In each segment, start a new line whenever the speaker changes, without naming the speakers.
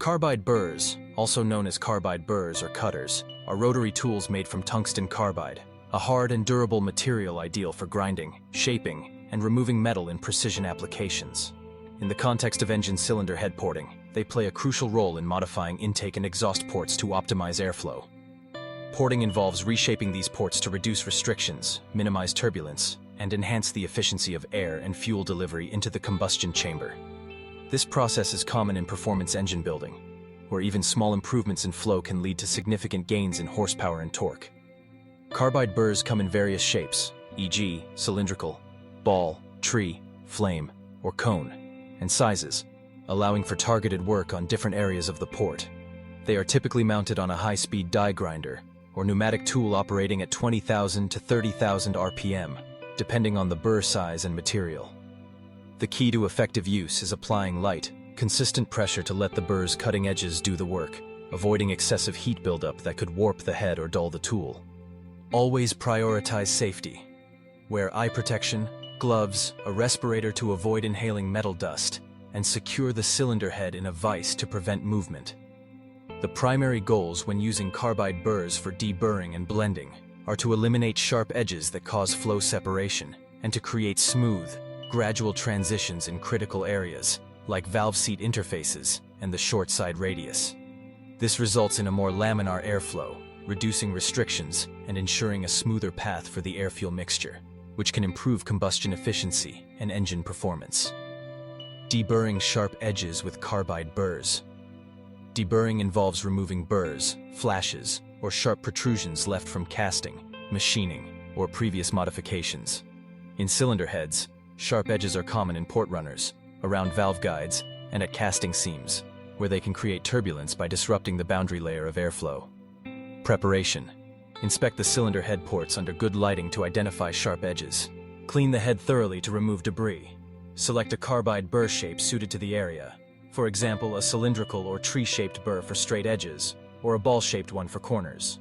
Carbide burrs, also known as carbide burrs or cutters, are rotary tools made from tungsten carbide, a hard and durable material ideal for grinding, shaping, and removing metal in precision applications. In the context of engine cylinder head porting, they play a crucial role in modifying intake and exhaust ports to optimize airflow. Porting involves reshaping these ports to reduce restrictions, minimize turbulence, and enhance the efficiency of air and fuel delivery into the combustion chamber. This process is common in performance engine building, where even small improvements in flow can lead to significant gains in horsepower and torque. Carbide burrs come in various shapes, e.g., cylindrical, ball, tree, flame, or cone, and sizes, allowing for targeted work on different areas of the port. They are typically mounted on a high-speed die grinder, or pneumatic tool operating at 20,000 to 30,000 RPM, depending on the burr size and material. The key to effective use is applying light, consistent pressure to let the burr's cutting edges do the work, avoiding excessive heat buildup that could warp the head or dull the tool. Always prioritize safety. Wear eye protection, gloves, a respirator to avoid inhaling metal dust, and secure the cylinder head in a vise to prevent movement. The primary goals when using carbide burrs for deburring and blending are to eliminate sharp edges that cause flow separation and to create smooth, gradual transitions in critical areas, like valve seat interfaces and the short side radius. This results in a more laminar airflow, reducing restrictions and ensuring a smoother path for the air-fuel mixture, which can improve combustion efficiency and engine performance. Deburring sharp edges with carbide burrs. Deburring involves removing burrs, flashes, or sharp protrusions left from casting, machining, or previous modifications. In cylinder heads, sharp edges are common in port runners, around valve guides, and at casting seams, where they can create turbulence by disrupting the boundary layer of airflow. Preparation. Inspect the cylinder head ports under good lighting to identify sharp edges. Clean the head thoroughly to remove debris. Select a carbide burr shape suited to the area, for example, a cylindrical or tree-shaped burr for straight edges, or a ball-shaped one for corners.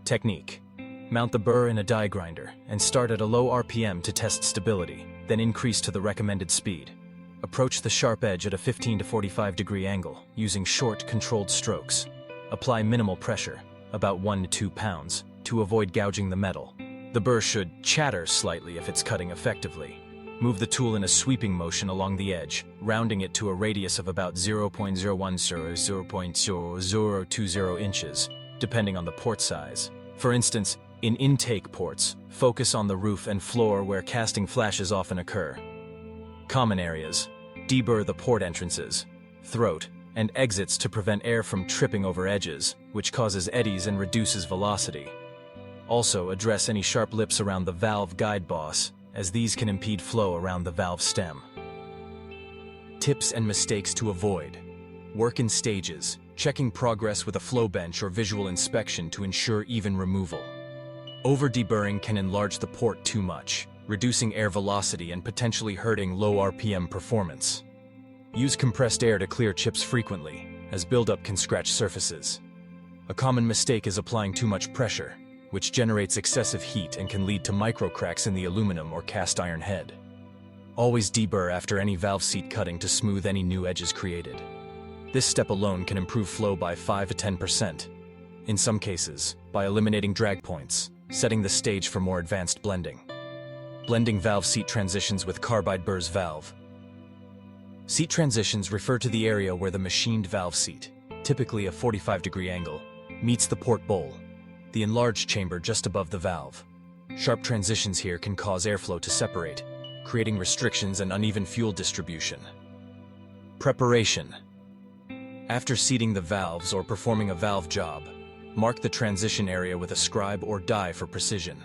Technique. Mount the burr in a die grinder and start at a low RPM to test stability, then increase to the recommended speed. Approach the sharp edge at a 15 to 45 degree angle, using short, controlled strokes. Apply minimal pressure, about 1 to 2 pounds, to avoid gouging the metal. The burr should chatter slightly if it's cutting effectively. Move the tool in a sweeping motion along the edge, rounding it to a radius of about 0.010 to 0.0020 inches, depending on the port size. For instance, in intake ports, focus on the roof and floor where casting flashes often occur. Common areas. Deburr the port entrances, throat, and exits to prevent air from tripping over edges, which causes eddies and reduces velocity. Also, address any sharp lips around the valve guide boss, as these can impede flow around the valve stem. Tips and mistakes to avoid. Work in stages, checking progress with a flow bench or visual inspection to ensure even removal. Over-deburring can enlarge the port too much, reducing air velocity and potentially hurting low RPM performance. Use compressed air to clear chips frequently, as buildup can scratch surfaces. A common mistake is applying too much pressure, which generates excessive heat and can lead to microcracks in the aluminum or cast iron head. Always deburr after any valve seat cutting to smooth any new edges created. This step alone can improve flow by 5 to 10%. In some cases, by eliminating drag points, setting the stage for more advanced blending. Blending valve seat transitions with carbide burrs valve. Seat transitions refer to the area where the machined valve seat, typically a 45-degree angle, meets the port bowl, the enlarged chamber just above the valve. Sharp transitions here can cause airflow to separate, creating restrictions and uneven fuel distribution. Preparation. After seating the valves or performing a valve job, mark the transition area with a scribe or die for precision.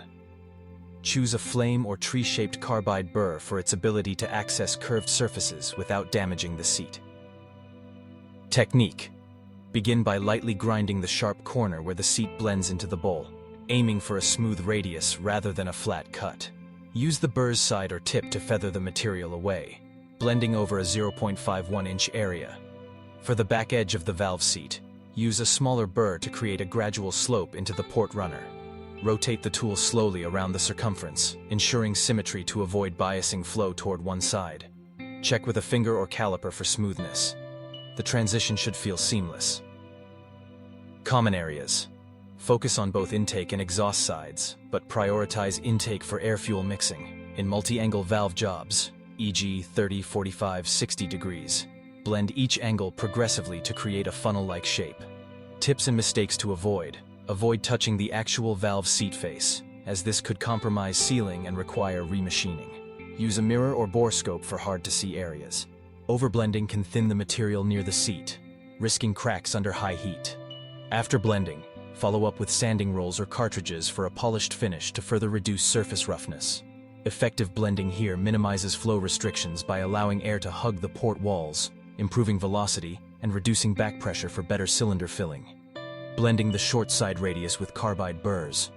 Choose a flame or tree-shaped carbide burr for its ability to access curved surfaces without damaging the seat. Technique. Begin by lightly grinding the sharp corner where the seat blends into the bowl, aiming for a smooth radius rather than a flat cut. Use the burr's side or tip to feather the material away, blending over a 0.51-inch area. For the back edge of the valve seat, use a smaller burr to create a gradual slope into the port runner. Rotate the tool slowly around the circumference, ensuring symmetry to avoid biasing flow toward one side. Check with a finger or caliper for smoothness. the transition should feel seamless. Common areas. Focus on both intake and exhaust sides, but prioritize intake for air-fuel mixing. In multi-angle valve jobs, e.g. 30, 45, 60 degrees, blend each angle progressively to create a funnel-like shape. Tips and mistakes to avoid. Avoid touching the actual valve seat face, as this could compromise sealing and require remachining. Use a mirror or borescope for hard-to-see areas. Overblending can thin the material near the seat, risking cracks under high heat. After blending, follow up with sanding rolls or cartridges for a polished finish to further reduce surface roughness. Effective blending here minimizes flow restrictions by allowing air to hug the port walls, improving velocity and reducing back pressure for better cylinder filling. Blending the short side radius with carbide burrs.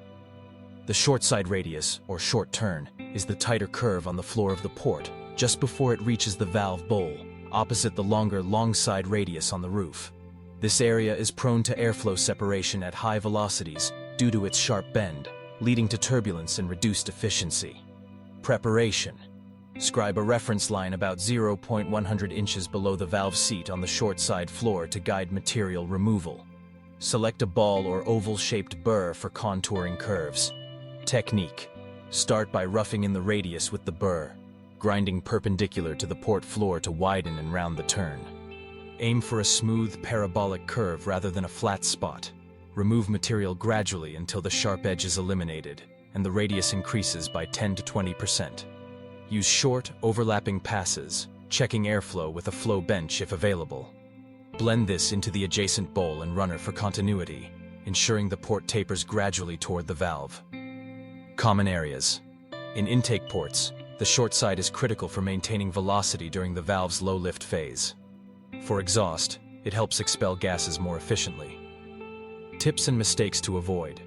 The short side radius, or short turn, is the tighter curve on the floor of the port, just before it reaches the valve bowl, opposite the longer long side radius on the roof. This area is prone to airflow separation at high velocities due to its sharp bend, leading to turbulence and reduced efficiency. Preparation. Scribe a reference line about 0.100 inches below the valve seat on the short side floor to guide material removal. Select a ball or oval-shaped burr for contouring curves. Technique. Start by roughing in the radius with the burr, grinding perpendicular to the port floor to widen and round the turn. Aim for a smooth, parabolic curve rather than a flat spot. Remove material gradually until the sharp edge is eliminated and the radius increases by 10 to 20%. Use short, overlapping passes, checking airflow with a flow bench if available. Blend this into the adjacent bowl and runner for continuity, ensuring the port tapers gradually toward the valve. Common areas. In intake ports, the short side is critical for maintaining velocity during the valve's low lift phase. For exhaust, it helps expel gases more efficiently. Tips and mistakes to avoid.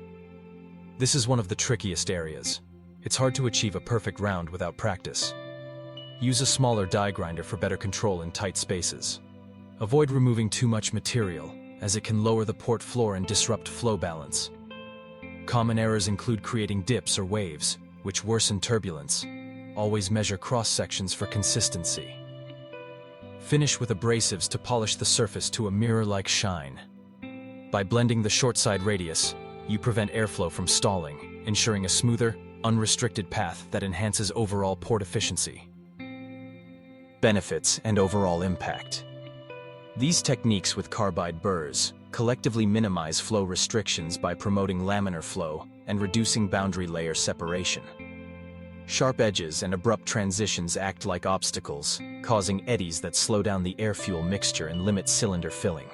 This is one of the trickiest areas. It's hard to achieve a perfect round without practice. Use a smaller die grinder for better control in tight spaces. Avoid removing too much material, as it can lower the port floor and disrupt flow balance. Common errors include creating dips or waves, which worsen turbulence. Always measure cross-sections for consistency. Finish with abrasives to polish the surface to a mirror-like shine. By blending the short side radius, you prevent airflow from stalling, ensuring a smoother, unrestricted path that enhances overall port efficiency. Benefits and overall impact. These techniques with carbide burrs collectively minimize flow restrictions by promoting laminar flow and reducing boundary layer separation. Sharp edges and abrupt transitions act like obstacles, causing eddies that slow down the air-fuel mixture and limit cylinder filling.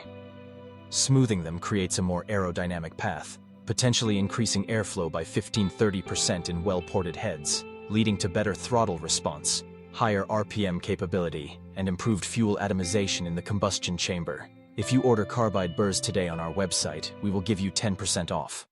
Smoothing them creates a more aerodynamic path, potentially increasing airflow by 15–30% in well-ported heads, leading to better throttle response, higher RPM capability, and improved fuel atomization in the combustion chamber. If you order carbide burrs today on our website, we will give you 10% off.